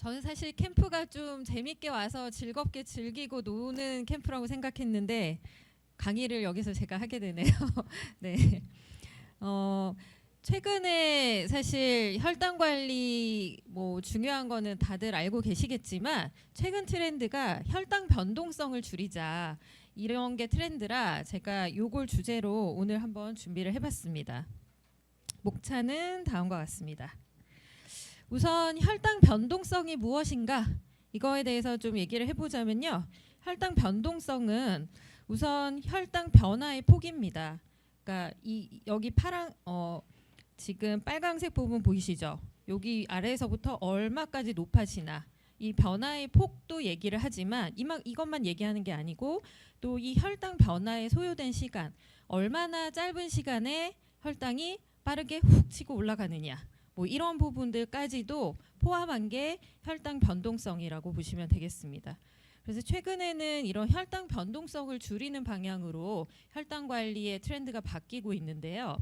저는 사실 캠프가 좀 재밌게 와서 즐겁게 즐기고 노는 캠프라고 생각했는데 강의를 여기서 제가 하게 되네요. 네. 어, 최근에 사실 혈당 관리 뭐 중요한 거는 다들 알고 계시겠지만 최근 트렌드가 혈당 변동성을 줄이자 이런 게 트렌드라 제가 요걸 주제로 오늘 한번 준비를 해봤습니다. 목차는 다음과 같습니다. 우선 혈당 변동성이 무엇인가 이거에 대해서 좀 얘기를 해보자면요. 혈당 변동성은 우선 혈당 변화의 폭입니다. 그러니까 여기 지금 빨강색 부분 보이시죠? 여기 아래에서부터 얼마까지 높아지나 이 변화의 폭도 얘기를 하지만 이것만 얘기하는 게 아니고 또 이 혈당 변화에 소요된 시간 얼마나 짧은 시간에 혈당이 빠르게 훅 치고 올라가느냐 뭐 이런 부분들까지도 포함한 게 혈당 변동성이라고 보시면 되겠습니다. 그래서 최근에는 이런 혈당 변동성을 줄이는 방향으로 혈당 관리의 트렌드가 바뀌고 있는데요.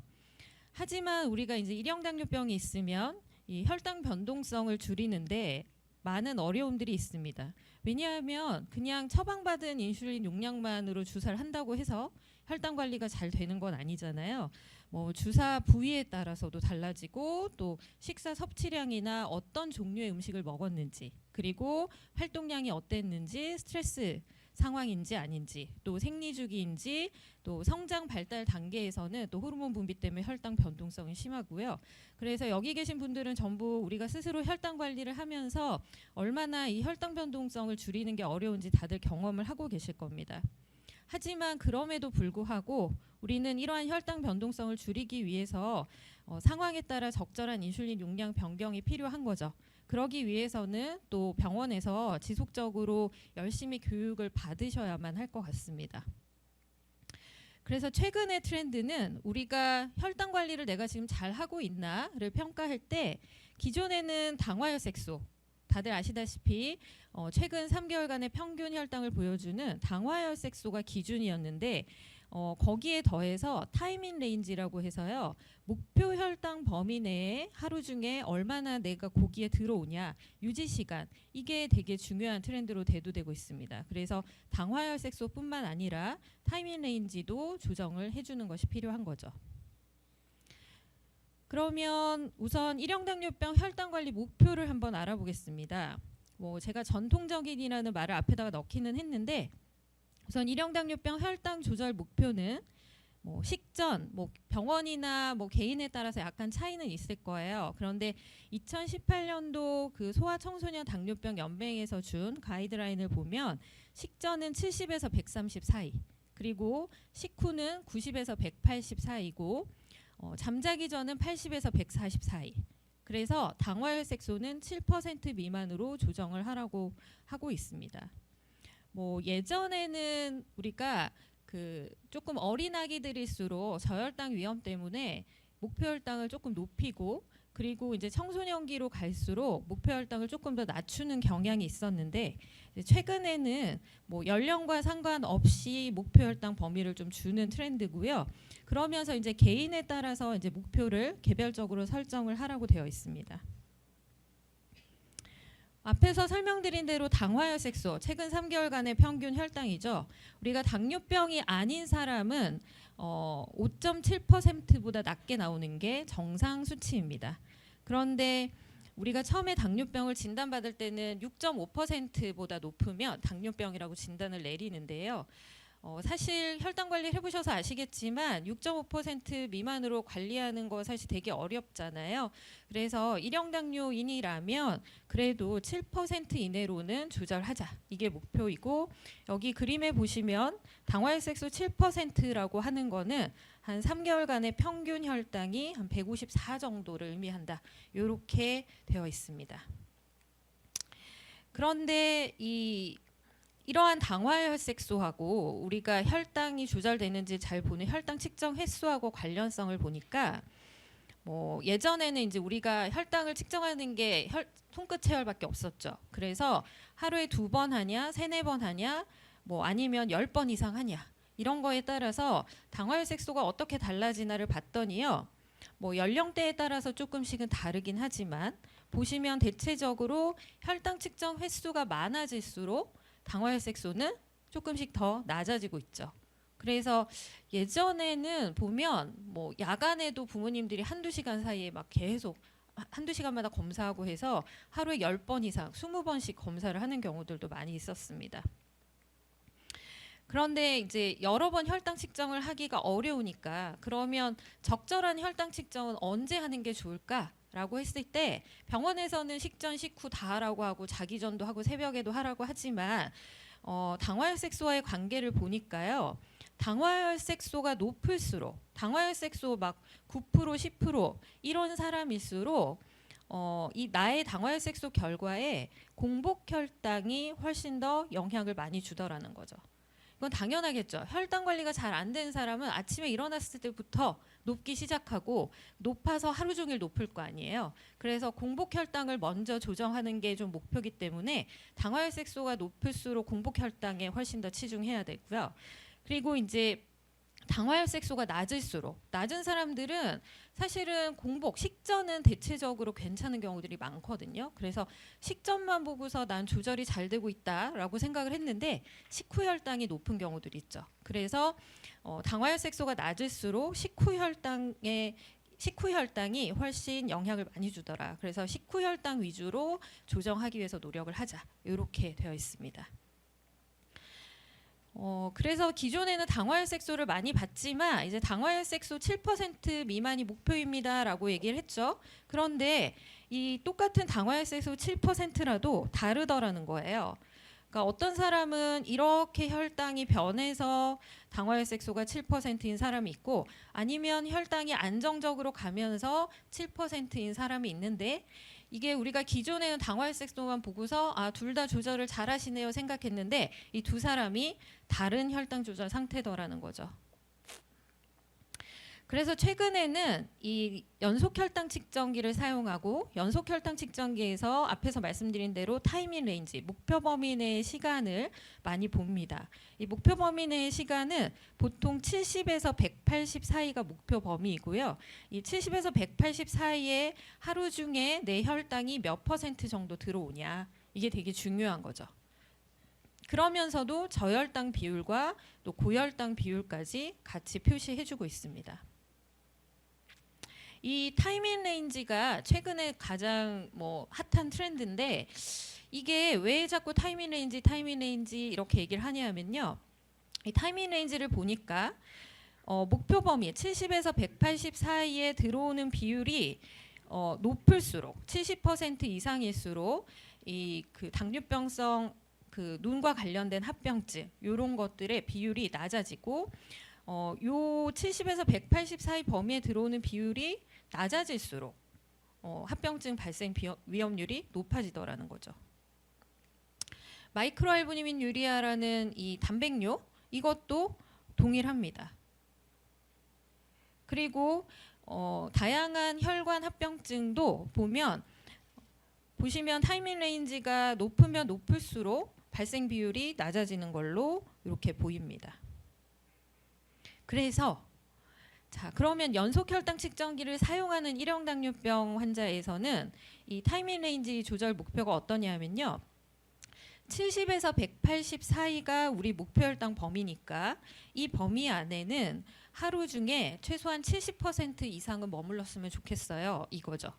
하지만 우리가 이제 일형 당뇨병이 있으면 이 혈당 변동성을 줄이는데 많은 어려움들이 있습니다. 왜냐하면 그냥 처방받은 인슐린 용량만으로 주사를 한다고 해서 혈당 관리가 잘 되는 건 아니잖아요. 뭐 주사 부위에 따라서도 달라지고 또 식사 섭취량이나 어떤 종류의 음식을 먹었는지 그리고 활동량이 어땠는지 스트레스 상황인지 아닌지 또 생리주기인지 또 성장 발달 단계에서는 또 호르몬 분비 때문에 혈당 변동성이 심하고요. 그래서 여기 계신 분들은 전부 우리가 스스로 혈당 관리를 하면서 얼마나 이 혈당 변동성을 줄이는 게 어려운지 다들 경험을 하고 계실 겁니다. 하지만 그럼에도 불구하고 우리는 이러한 혈당 변동성을 줄이기 위해서 상황에 따라 적절한 인슐린 용량 변경이 필요한 거죠. 그러기 위해서는 또 병원에서 지속적으로 열심히 교육을 받으셔야만 할 것 같습니다. 그래서 최근의 트렌드는 우리가 혈당 관리를 내가 지금 잘 하고 있나를 평가할 때 기존에는 당화혈색소 다들 아시다시피 최근 3개월간의 평균 혈당을 보여주는 당화혈색소가 기준이었는데 거기에 더해서 타이밍 레인지라고 해서요. 목표 혈당 범위 내에 하루 중에 얼마나 내가 고기에 들어오냐 유지 시간 이게 되게 중요한 트렌드로 대두되고 있습니다. 그래서 당화혈색소뿐만 아니라 타이밍 레인지도 조정을 해주는 것이 필요한 거죠. 그러면 우선 일형 당뇨병 혈당 관리 목표를 한번 알아보겠습니다. 뭐 제가 전통적인이라는 말을 앞에다가 넣기는 했는데 우선 일형 당뇨병 혈당 조절 목표는 뭐 식전, 뭐 병원이나 뭐 개인에 따라서 약간 차이는 있을 거예요. 그런데 2018년도 그 소아청소년 당뇨병 연맹에서 준 가이드라인을 보면 식전은 70에서 130 사이, 그리고 식후는 90에서 180 사이고 잠자기 전은 80에서 140 사이. 그래서 당화혈색소는 7% 미만으로 조정을 하라고 하고 있습니다. 뭐 예전에는 우리가 그 조금 어린 아기들일수록 저혈당 위험 때문에 목표 혈당을 조금 높이고 그리고 이제 청소년기로 갈수록 목표 혈당을 조금 더 낮추는 경향이 있었는데 최근에는 뭐 연령과 상관없이 목표 혈당 범위를 좀 주는 트렌드고요. 그러면서 이제 개인에 따라서 이제 목표를 개별적으로 설정을 하라고 되어 있습니다. 앞에서 설명드린 대로 당화혈색소 최근 3개월간의 평균 혈당이죠. 우리가 당뇨병이 아닌 사람은 5.7%보다 낮게 나오는 게 정상 수치입니다. 그런데 우리가 처음에 당뇨병을 진단받을 때는 6.5%보다 높으면 당뇨병이라고 진단을 내리는데요. 사실 혈당 관리를 해보셔서 아시겠지만 6.5% 미만으로 관리하는 거 사실 되게 어렵잖아요. 그래서 일형 당뇨인이라면 그래도 7% 이내로는 조절하자. 이게 목표이고 여기 그림에 보시면 당화혈색소 7%라고 하는 거는 한 3개월간의 평균 혈당이 한 154 정도를 의미한다. 이렇게 되어 있습니다. 그런데 이러한 당화혈색소하고 우리가 혈당이 조절되는지 잘 보는 혈당 측정 횟수하고 관련성을 보니까 뭐 예전에는 이제 우리가 혈당을 측정하는 게 손끝 체열밖에 없었죠. 그래서 하루에 2번 하냐, 3-4번 하냐, 뭐 아니면 10번 이상 하냐 이런 거에 따라서 당화혈색소가 어떻게 달라지나를 봤더니요. 뭐 연령대에 따라서 조금씩은 다르긴 하지만 보시면 대체적으로 혈당 측정 횟수가 많아질수록 당화혈색소는 조금씩 더 낮아지고 있죠. 그래서 예전에는 보면 뭐 야간에도 부모님들이 한두 시간 사이에 막 계속 한두 시간마다 검사하고 해서 하루에 10번 이상, 20번씩 검사를 하는 경우들도 많이 있었습니다. 그런데 이제 여러 번 혈당 측정을 하기가 어려우니까 그러면 적절한 혈당 측정은 언제 하는 게 좋을까라고 했을 때 병원에서는 식전, 식후 다 하라고 하고 자기 전도 하고 새벽에도 하라고 하지만 당화혈색소와의 관계를 보니까요. 당화혈색소가 높을수록 당화혈색소 막 9%, 10% 이런 사람일수록 이 나의 당화혈색소 결과에 공복혈당이 훨씬 더 영향을 많이 주더라는 거죠. 이건 당연하겠죠. 혈당 관리가 잘 안 된 사람은 아침에 일어났을 때부터 높기 시작하고 높아서 하루 종일 높을 거 아니에요. 그래서 공복혈당을 먼저 조정하는 게 좀 목표이기 때문에 당화혈색소가 높을수록 공복혈당에 훨씬 더 치중해야 되고요. 그리고 이제 당화혈색소가 낮을수록 낮은 사람들은 사실은 공복, 식전은 대체적으로 괜찮은 경우들이 많거든요. 그래서 식전만 보고서 난 조절이 잘 되고 있다라고 생각을 했는데 식후 혈당이 높은 경우들이 있죠. 그래서 당화혈색소가 낮을수록 식후 혈당이 훨씬 영향을 많이 주더라. 그래서 식후 혈당 위주로 조정하기 위해서 노력을 하자. 이렇게 되어 있습니다. 그래서 기존에는 당화혈색소를 많이 봤지만 이제 당화혈색소 7% 미만이 목표입니다라고 얘기를 했죠. 그런데 이 똑같은 당화혈색소 7%라도 다르더라는 거예요. 그러니까 어떤 사람은 이렇게 혈당이 변해서 당화혈색소가 7%인 사람이 있고 아니면 혈당이 안정적으로 가면서 7%인 사람이 있는데 이게 우리가 기존에는 당화혈색소만 보고서 둘 다 조절을 잘 하시네요 생각했는데 이 두 사람이 다른 혈당 조절 상태더라는 거죠. 그래서 최근에는 이 연속 혈당 측정기를 사용하고 연속 혈당 측정기에서 앞에서 말씀드린 대로 타이밍 레인지, 목표 범위 내의 시간을 많이 봅니다. 이 목표 범위 내의 시간은 보통 70에서 180 사이가 목표 범위이고요. 이 70에서 180 사이에 하루 중에 내 혈당이 몇 % 정도 들어오냐, 이게 되게 중요한 거죠. 그러면서도 저혈당 비율과 또 고혈당 비율까지 같이 표시해주고 있습니다. 이 타이밍 레인지가 최근에 가장 핫한 트렌드인데 이게 왜 자꾸 타이밍 레인지 이렇게 얘기를 하냐면요. 이 타이밍 레인지를 보니까 목표 범위 70에서 180 사이에 들어오는 비율이 높을수록 70% 이상일수록 이 그 당뇨병성 그 눈과 관련된 합병증 이런 것들의 비율이 낮아지고 요 70에서 180 사이 범위에 들어오는 비율이 낮아질수록 합병증 발생 위험률이 높아지더라는 거죠. 마이크로알부민 유리아라는 이 단백뇨 이것도 동일합니다. 그리고 다양한 혈관 합병증도 보시면 타이밍 레인지가 높으면 높을수록 발생 비율이 낮아지는 걸로 이렇게 보입니다. 그래서 그러면 연속 혈당 측정기를 사용하는 일형 당뇨병 환자에서는 이 타이밍 레인지 조절 목표가 어떠냐면요. 70에서 180 사이가 우리 목표 혈당 범위니까 이 범위 안에는 하루 중에 최소한 70% 이상은 머물렀으면 좋겠어요. 이거죠.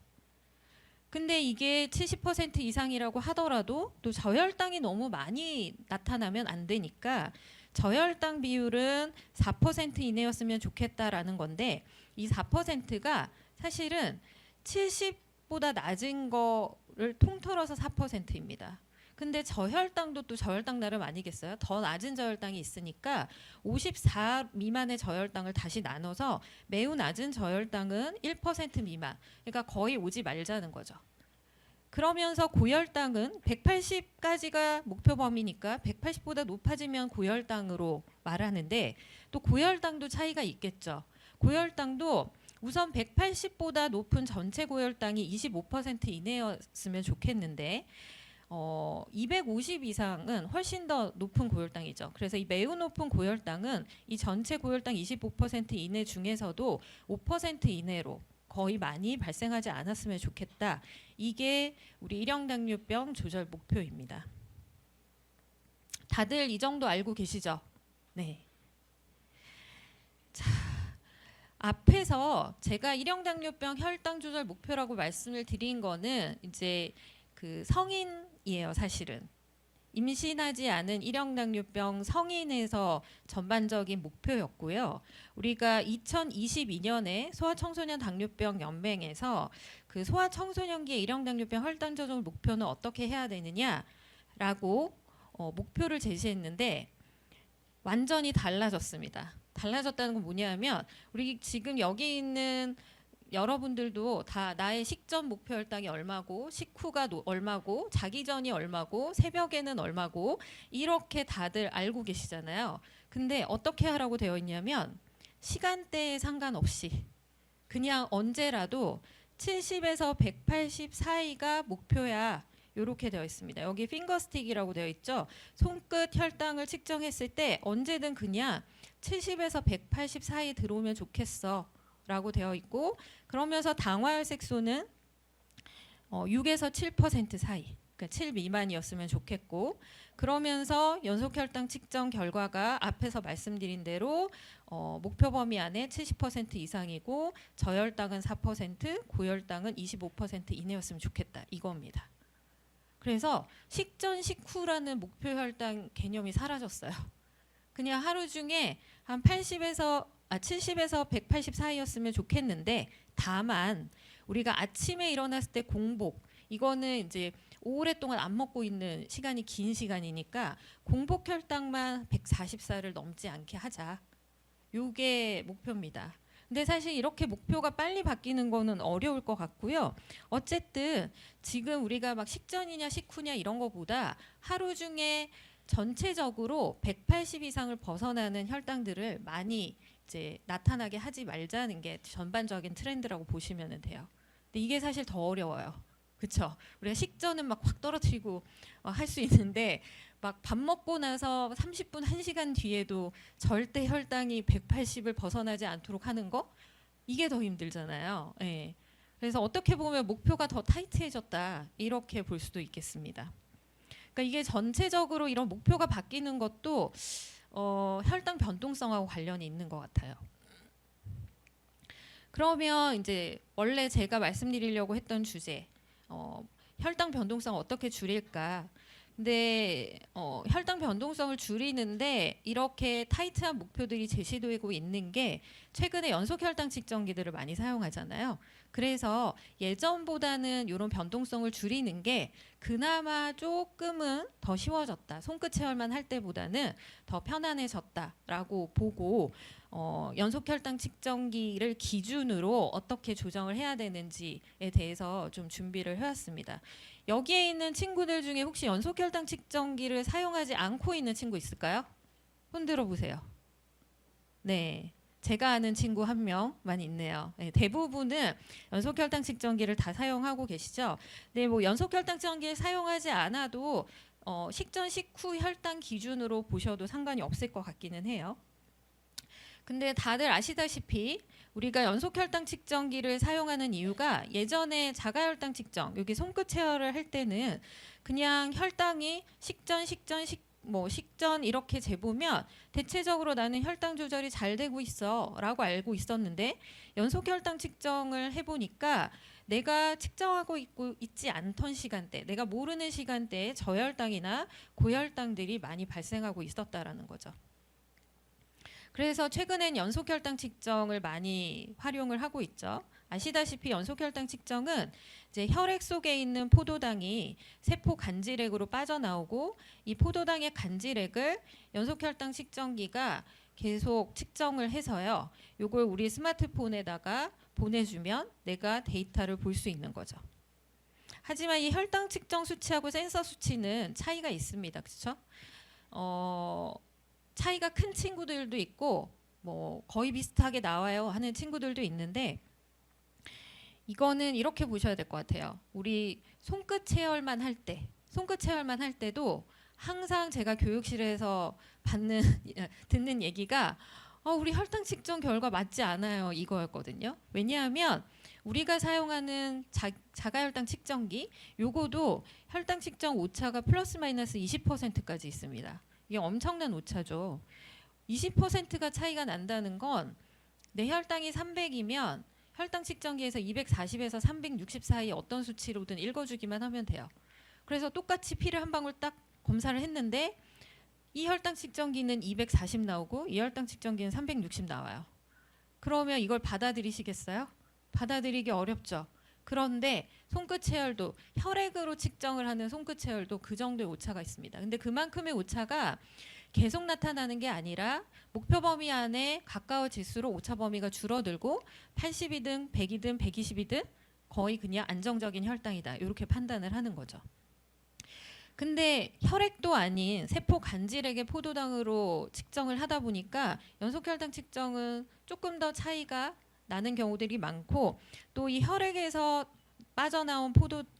근데 이게 70% 이상이라고 하더라도 또 저혈당이 너무 많이 나타나면 안 되니까 저혈당 비율은 4% 이내였으면 좋겠다라는 건데 이 4%가 사실은 70보다 낮은 거를 통틀어서 4%입니다. 근데 저혈당도 또 저혈당 나름 아니겠어요? 더 낮은 저혈당이 있으니까 54 미만의 저혈당을 다시 나눠서 매우 낮은 저혈당은 1% 미만. 그러니까 거의 오지 말자는 거죠. 그러면서 고혈당은 180까지가 목표 범위니까 180보다 높아지면 고혈당으로 말하는데 또 고혈당도 차이가 있겠죠. 고혈당도 우선 180보다 높은 전체 고혈당이 25% 이내였으면 좋겠는데 250 이상은 훨씬 더 높은 고혈당이죠. 그래서 이 매우 높은 고혈당은 이 전체 고혈당 25% 이내 중에서도 5% 이내로 거의 많이 발생하지 않았으면 좋겠다. 이게 우리 일형당뇨병 조절 목표입니다. 다들 이 정도 알고 계시죠? 네. 자, 앞에서 제가 일형당뇨병 혈당 조절 목표라고 말씀을 드린 거는 이제 그 성인이에요, 사실은. 임신하지 않은 일형당뇨병 성인에서 전반적인 목표였고요. 우리가 2022년에 소아청소년 당뇨병 연맹에서 그 소아청소년기의 일형당뇨병 혈당 조절 목표는 어떻게 해야 되느냐라고 목표를 제시했는데 완전히 달라졌습니다. 달라졌다는 건 뭐냐면 우리 지금 여기 있는 여러분들도 다 나의 식전 목표 혈당이 얼마고 식후가 얼마고 자기 전이 얼마고 새벽에는 얼마고 이렇게 다들 알고 계시잖아요. 근데 어떻게 하라고 되어 있냐면 시간대에 상관없이 그냥 언제라도 70에서 180 사이가 목표야. 이렇게 되어 있습니다. 여기 핑거스틱이라고 되어 있죠. 손끝 혈당을 측정했을 때 언제든 그냥 70에서 180 사이 들어오면 좋겠어 라고 되어 있고, 그러면서 당화혈색소는 6에서 7% 사이, 그러니까 7 미만이었으면 좋겠고, 그러면서 연속혈당 측정 결과가 앞에서 말씀드린 대로 목표 범위 안에 70% 이상이고 저혈당은 4%, 고혈당은 25% 이내였으면 좋겠다 이겁니다. 그래서 식전 식후라는 목표 혈당 개념이 사라졌어요. 그냥 하루 중에 한 70에서 180 사이였으면 좋겠는데, 다만 우리가 아침에 일어났을 때 공복, 이거는 이제 오랫동안 안 먹고 있는 시간이 긴 시간이니까 공복 혈당만 140살을 넘지 않게 하자. 요게 목표입니다. 근데 사실 이렇게 목표가 빨리 바뀌는 거는 어려울 것 같고요. 어쨌든 지금 우리가 막 식전이냐 식후냐 이런 거보다 하루 중에 전체적으로 180 이상을 벗어나는 혈당들을 많이 이제 나타나게 하지 말자는 게 전반적인 트렌드라고 보시면 돼요. 근데 이게 사실 더 어려워요. 그렇죠? 우리가 식전은 막 확 떨어뜨리고 할 수 있는데 막 밥 먹고 나서 30분, 1시간 뒤에도 절대 혈당이 180을 벗어나지 않도록 하는 거? 이게 더 힘들잖아요. 예. 그래서 어떻게 보면 목표가 더 타이트해졌다 이렇게 볼 수도 있겠습니다. 그러니까 이게 전체적으로 이런 목표가 바뀌는 것도 혈당 변동성하고 관련이 있는 것 같아요. 그러면 이제 원래 제가 말씀드리려고 했던 주제, 혈당 변동성 어떻게 줄일까? 근데 혈당 변동성을 줄이는데 이렇게 타이트한 목표들이 제시되고 있는 게 최근에 연속 혈당 측정기들을 많이 사용하잖아요. 그래서 예전보다는 이런 변동성을 줄이는 게 그나마 조금은 더 쉬워졌다. 손끝 체열만 할 때보다는 더 편안해졌다라고 보고 연속 혈당 측정기를 기준으로 어떻게 조정을 해야 되는지에 대해서 좀 준비를 해왔습니다. 여기에 있는 친구들 중에 혹시 연속 혈당 측정기를 사용하지 않고 있는 친구 있을까요? 흔들어 보세요. 네. 제가 아는 친구 한 명만 있네요. 네, 대부분은 연속 혈당 측정기를 다 사용하고 계시죠. 네, 뭐 연속 혈당 측정기를 사용하지 않아도 식전 식후 혈당 기준으로 보셔도 상관이 없을 것 같기는 해요. 근데 다들 아시다시피 우리가 연속 혈당 측정기를 사용하는 이유가 예전에 자가 혈당 측정, 여기 손끝 체열을 할 때는 그냥 혈당이 식전 이렇게 재보면 대체적으로 나는 혈당 조절이 잘 되고 있어라고 알고 있었는데 연속 혈당 측정을 해보니까 내가 측정하고 있지 않던 시간대, 내가 모르는 시간대에 저혈당이나 고혈당들이 많이 발생하고 있었다라는 거죠. 그래서 최근엔 연속 혈당 측정을 많이 활용을 하고 있죠. 아시다시피 연속 혈당 측정은 이제 혈액 속에 있는 포도당이 세포 간질액으로 빠져나오고 이 포도당의 간질액을 연속 혈당 측정기가 계속 측정을 해서요. 요걸 우리 스마트폰에다가 보내주면 내가 데이터를 볼 수 있는 거죠. 하지만 이 혈당 측정 수치하고 센서 수치는 차이가 있습니다. 그렇죠? 차이가 큰 친구들도 있고 뭐 거의 비슷하게 나와요 하는 친구들도 있는데 이거는 이렇게 보셔야 될 것 같아요. 우리 손끝 체열만 할 때도 항상 제가 교육실에서 듣는 얘기가 우리 혈당 측정 결과 맞지 않아요. 이거였거든요. 왜냐하면 우리가 사용하는 자가혈당 측정기 요거도 혈당 측정 오차가 플러스 마이너스 20%까지 있습니다. 이게 엄청난 오차죠. 20%가 차이가 난다는 건 내 혈당이 300이면 혈당 측정기에서 240에서 360 사이 어떤 수치로든 읽어주기만 하면 돼요. 그래서 똑같이 피를 한 방울 딱 검사를 했는데 이 혈당 측정기는 240 나오고 이 혈당 측정기는 360 나와요. 그러면 이걸 받아들이시겠어요? 받아들이기 어렵죠. 그런데 손끝 체열도 혈액으로 측정을 하는 손끝 체열도 그 정도의 오차가 있습니다. 근데 그만큼의 오차가 계속 나타나는 게 아니라 목표 범위 안에 가까워질수록 오차 범위가 줄어들고 80이든 100이든 120이든 거의 그냥 안정적인 혈당이다. 이렇게 판단을 하는 거죠. 근데 혈액도 아닌 세포 간질액의 포도당으로 측정을 하다 보니까 연속혈당 측정은 조금 더 차이가 나는 경우들이 많고 또 이 혈액에서 빠져나온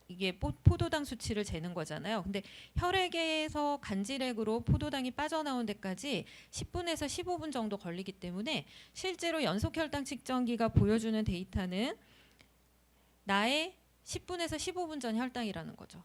이게 포도당 수치를 재는 거잖아요. 근데 혈액에서 간질액으로 포도당이 빠져나온 데까지 10분에서 15분 정도 걸리기 때문에 실제로 연속혈당 측정기가 보여주는 데이터는 나의 10분에서 15분 전 혈당이라는 거죠.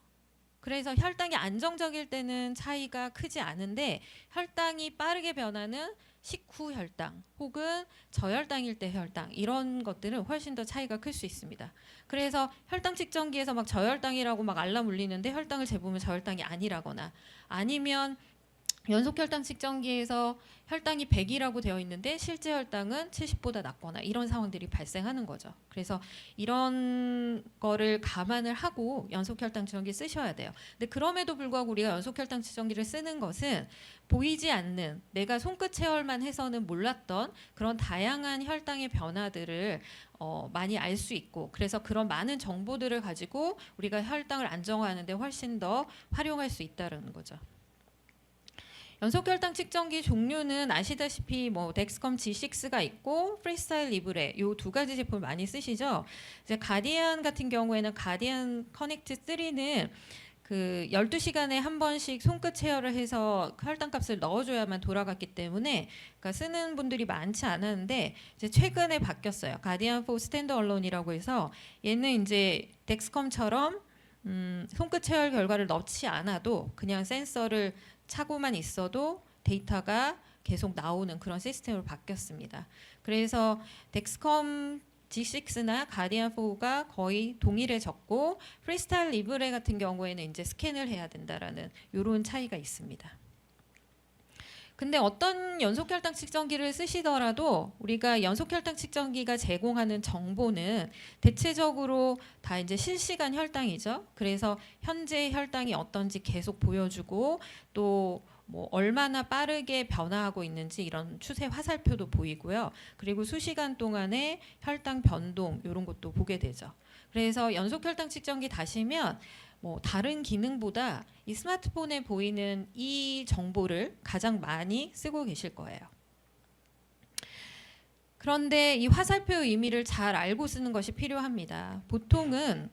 그래서 혈당이 안정적일 때는 차이가 크지 않은데 혈당이 빠르게 변하는 식후 혈당 혹은 저혈당일 때 혈당 이런 것들은 훨씬 더 차이가 클 수 있습니다. 그래서 혈당 측정기에서 막 저혈당이라고 막 알람 울리는데 혈당을 재보면 저혈당이 아니라거나 아니면 연속혈당 측정기에서 혈당이 100이라고 되어 있는데 실제 혈당은 70보다 낮거나 이런 상황들이 발생하는 거죠. 그래서 이런 거를 감안을 하고 연속혈당 측정기 쓰셔야 돼요. 근데 그럼에도 불구하고 우리가 연속혈당 측정기를 쓰는 것은 보이지 않는 내가 손끝 체열만 해서는 몰랐던 그런 다양한 혈당의 변화들을 많이 알 수 있고 그래서 그런 많은 정보들을 가지고 우리가 혈당을 안정화하는 데 훨씬 더 활용할 수 있다는 거죠. 연속혈당 측정기 종류는 아시다시피 뭐 덱스컴 G6가 있고 프리스타일 리브레 요 두 가지 제품 많이 쓰시죠. 이제 가디안 같은 경우에는 가디안 커넥트 3는 그 12시간에 한 번씩 손끝 체열을 해서 혈당값을 넣어줘야만 돌아갔기 때문에 그러니까 쓰는 분들이 많지 않았는데 이제 최근에 바뀌었어요. 가디안 4 스탠드 얼론이라고 해서 얘는 이제 덱스컴처럼 손끝 체열 결과를 넣지 않아도 그냥 센서를 차고만 있어도 데이터가 계속 나오는 그런 시스템으로 바뀌었습니다. 그래서 덱스컴 G6나 가디안 4가 거의 동일해졌고 프리스타일 리브레 같은 경우에는 이제 스캔을 해야 된다라는 이런 차이가 있습니다. 근데 어떤 연속혈당 측정기를 쓰시더라도 우리가 연속혈당 측정기가 제공하는 정보는 대체적으로 다 이제 실시간 혈당이죠. 그래서 현재 혈당이 어떤지 계속 보여주고 또 뭐 얼마나 빠르게 변화하고 있는지 이런 추세 화살표도 보이고요. 그리고 수시간 동안의 혈당 변동 이런 것도 보게 되죠. 그래서 연속혈당 측정기 다시면 뭐 다른 기능보다 이 스마트폰에 보이는 이 정보를 가장 많이 쓰고 계실 거예요. 그런데 이 화살표의 의미를 잘 알고 쓰는 것이 필요합니다. 보통은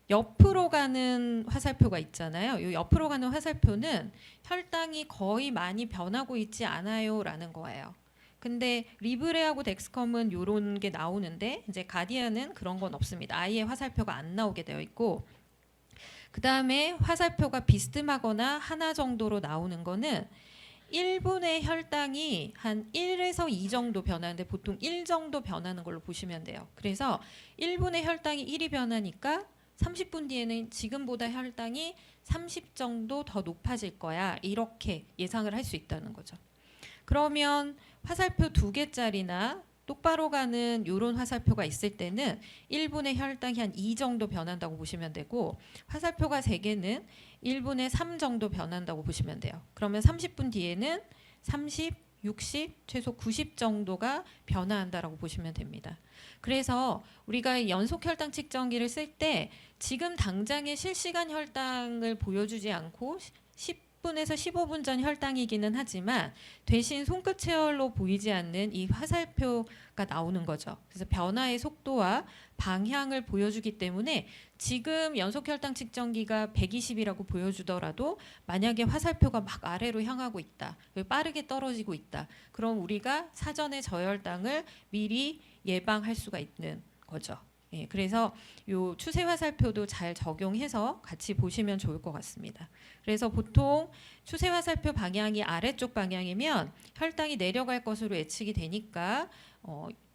옆으로 가는 화살표가 있잖아요. 이 옆으로 가는 화살표는 혈당이 거의 많이 변하고 있지 않아요라는 거예요. 근데 리브레하고 덱스컴은 이런 게 나오는데 이제 가디안은 그런 건 없습니다. 아예 화살표가 안 나오게 되어 있고 그 다음에 화살표가 비스듬하거나 하나 정도로 나오는 거는 1분의 혈당이 한 1에서 2 정도 변하는데 보통 1 정도 변하는 걸로 보시면 돼요. 그래서 1분의 혈당이 1이 변하니까 30분 뒤에는 지금보다 혈당이 30 정도 더 높아질 거야. 이렇게 예상을 할 수 있다는 거죠. 그러면 화살표 2개짜리나 똑바로 가는 이런 화살표가 있을 때는 1분의 혈당이 한 2 정도 변한다고 보시면 되고 화살표가 3개는 1분의 3 정도 변한다고 보시면 돼요. 그러면 30분 뒤에는 30, 60, 최소 90 정도가 변화한다라고 보시면 됩니다. 그래서 우리가 연속 혈당 측정기를 쓸 때 지금 당장의 실시간 혈당을 보여주지 않고 10분에서 15분 전 혈당이기는 하지만 대신 손끝 체열로 보이지 않는 이 화살표가 나오는 거죠. 그래서 변화의 속도와 방향을 보여주기 때문에 지금 연속 혈당 측정기가 120이라고 보여주더라도 만약에 화살표가 막 아래로 향하고 있다, 빠르게 떨어지고 있다, 그럼 우리가 사전에 저혈당을 미리 예방할 수가 있는 거죠. 예, 그래서 요 추세 화살표도 잘 적용해서 같이 보시면 좋을 것 같습니다. 그래서 보통 추세 화살표 방향이 아래쪽 방향이면 혈당이 내려갈 것으로 예측이 되니까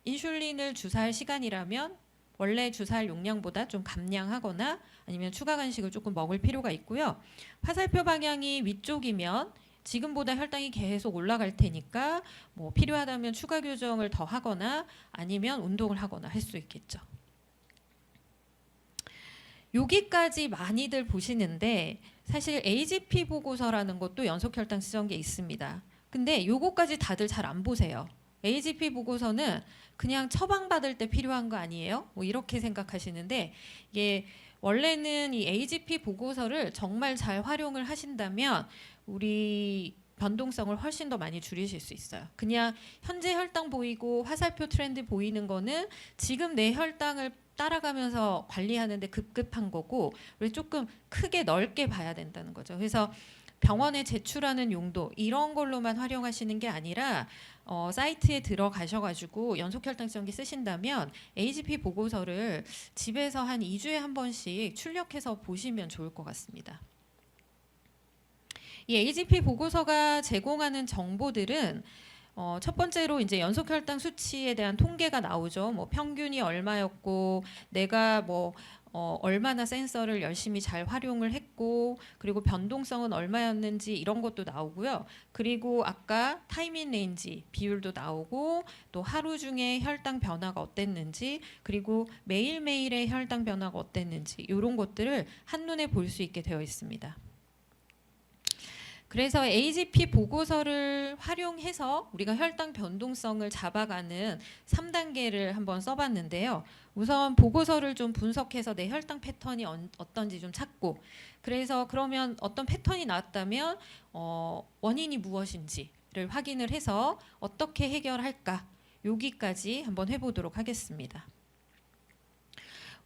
인슐린을 주사할 시간이라면 원래 주사할 용량보다 좀 감량하거나 아니면 추가 간식을 조금 먹을 필요가 있고요. 화살표 방향이 위쪽이면 지금보다 혈당이 계속 올라갈 테니까 뭐 필요하다면 추가 교정을 더 하거나 아니면 운동을 하거나 할 수 있겠죠. 여기까지 많이들 보시는데 사실 AGP 보고서라는 것도 연속 혈당 측정기에 있습니다. 근데 요거까지 다들 잘 안 보세요. AGP 보고서는 그냥 처방받을 때 필요한 거 아니에요? 뭐 이렇게 생각하시는데 이게 원래는 이 AGP 보고서를 정말 잘 활용을 하신다면 우리 변동성을 훨씬 더 많이 줄이실 수 있어요. 그냥 현재 혈당 보이고 화살표 트렌드 보이는 거는 지금 내 혈당을 따라가면서 관리하는데 급급한 거고 우리 조금 크게 넓게 봐야 된다는 거죠. 그래서 병원에 제출하는 용도 이런 걸로만 활용하시는 게 아니라 사이트에 들어가셔가지고 연속혈당 측정기 쓰신다면 AGP 보고서를 집에서 한 2주에 한 번씩 출력해서 보시면 좋을 것 같습니다. 이 AGP 보고서가 제공하는 정보들은 첫 번째로 이제 연속혈당 수치에 대한 통계가 나오죠. 뭐 평균이 얼마였고 내가 뭐 얼마나 센서를 열심히 잘 활용을 했고 그리고 변동성은 얼마였는지 이런 것도 나오고요. 그리고 아까 타이밍 레인지 비율도 나오고 또 하루 중에 혈당 변화가 어땠는지 그리고 매일매일의 혈당 변화가 어땠는지 이런 것들을 한눈에 볼 수 있게 되어 있습니다. 그래서 AGP 보고서를 활용해서 우리가 혈당 변동성을 잡아가는 3단계를 한번 써봤는데요. 우선 보고서를 좀 분석해서 내 혈당 패턴이 어떤지 좀 찾고 그래서 그러면 어떤 패턴이 나왔다면 원인이 무엇인지를 확인을 해서 어떻게 해결할까 여기까지 한번 해보도록 하겠습니다.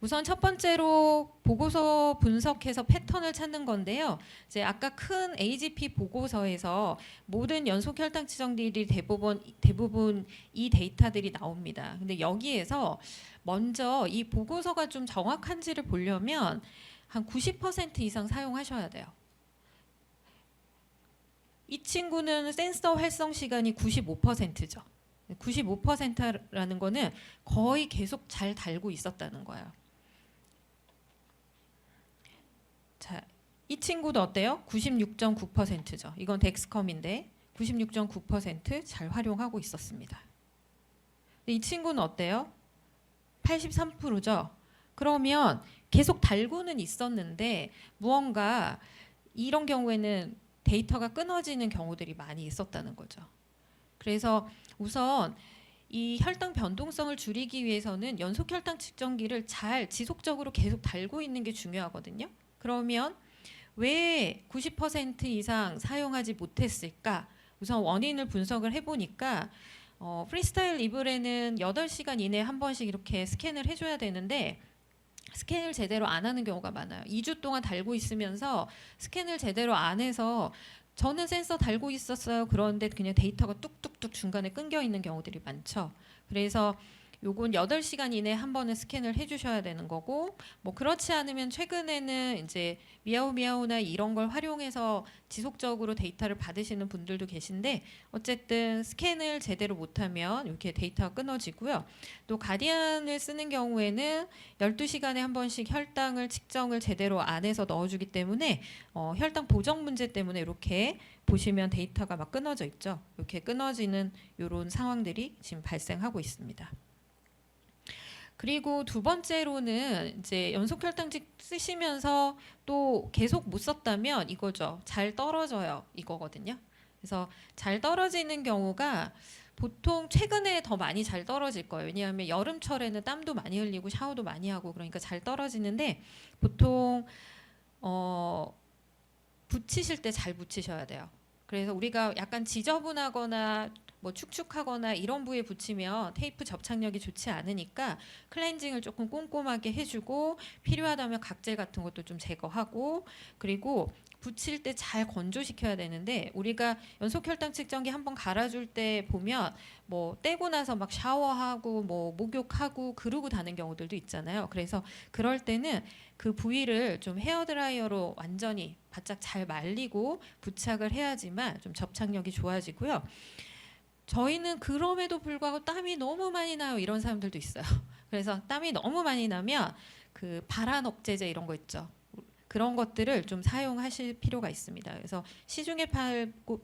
우선 첫 번째로 보고서 분석해서 패턴을 찾는 건데요. 이제 아까 큰 AGP 보고서에서 모든 연속 혈당 측정들이 대부분 이 데이터들이 나옵니다. 근데 여기에서 먼저 이 보고서가 좀 정확한지를 보려면 한 90% 이상 사용하셔야 돼요. 이 친구는 센서 활성 시간이 95%죠. 95%라는 거는 거의 계속 잘 달고 있었다는 거예요. 자, 이 친구도 어때요? 96.9%죠. 이건 덱스컴인데 96.9% 잘 활용하고 있었습니다. 이 친구는 어때요? 83%죠. 그러면 계속 달고는 있었는데 무언가 이런 경우에는 데이터가 끊어지는 경우들이 많이 있었다는 거죠. 그래서 우선 이 혈당 변동성을 줄이기 위해서는 연속 혈당 측정기를 잘 지속적으로 계속 달고 있는 게 중요하거든요. 그러면 왜 90% 이상 사용하지 못했을까? 우선 원인을 분석을 해보니까 프리스타일 리블에는 8시간 이내에 한 번씩 이렇게 스캔을 해줘야 되는데 스캔을 제대로 안 하는 경우가 많아요. 2주 동안 달고 있으면서 스캔을 제대로 안 해서 저는 센서 달고 있었어요. 그런데 그냥 데이터가 뚝뚝뚝 중간에 끊겨 있는 경우들이 많죠. 그래서 요건 8시간 이내에 한 번은 스캔을 해주셔야 되는 거고 뭐 그렇지 않으면 최근에는 이제 미야오미야오나 이런 걸 활용해서 지속적으로 데이터를 받으시는 분들도 계신데 어쨌든 스캔을 제대로 못하면 이렇게 데이터가 끊어지고요. 또 가디안을 쓰는 경우에는 12시간에 한 번씩 혈당을 측정을 제대로 안 해서 넣어주기 때문에 혈당 보정 문제 때문에 이렇게 보시면 데이터가 막 끊어져 있죠. 이렇게 끊어지는 이런 상황들이 지금 발생하고 있습니다. 그리고 두 번째로는 이제 연속 혈당직 쓰시면서 또 계속 못 썼다면 이거죠. 잘 떨어져요. 이거거든요. 그래서 잘 떨어지는 경우가 보통 최근에 더 많이 잘 떨어질 거예요. 왜냐하면 여름철에는 땀도 많이 흘리고 샤워도 많이 하고 그러니까 잘 떨어지는데 보통 붙이실 때 잘 붙이셔야 돼요. 그래서 우리가 약간 지저분하거나 뭐 축축하거나 이런 부위에 붙이면 테이프 접착력이 좋지 않으니까 클렌징을 조금 꼼꼼하게 해주고 필요하다면 각질 같은 것도 좀 제거하고 그리고 붙일 때 잘 건조시켜야 되는데 우리가 연소혈당 측정기 한번 갈아줄 때 보면 뭐 떼고 나서 막 샤워하고 뭐 목욕하고 그러고 다는 경우들도 있잖아요. 그래서 그럴 때는 그 부위를 좀 헤어드라이어로 완전히 바짝 잘 말리고 부착을 해야지만 좀 접착력이 좋아지고요. 저희는 그럼에도 불구하고 땀이 너무 많이 나요. 이런 사람들도 있어요. 그래서 땀이 너무 많이 나면 그 발한 억제제 이런 거 있죠. 그런 것들을 좀 사용하실 필요가 있습니다. 그래서 시중에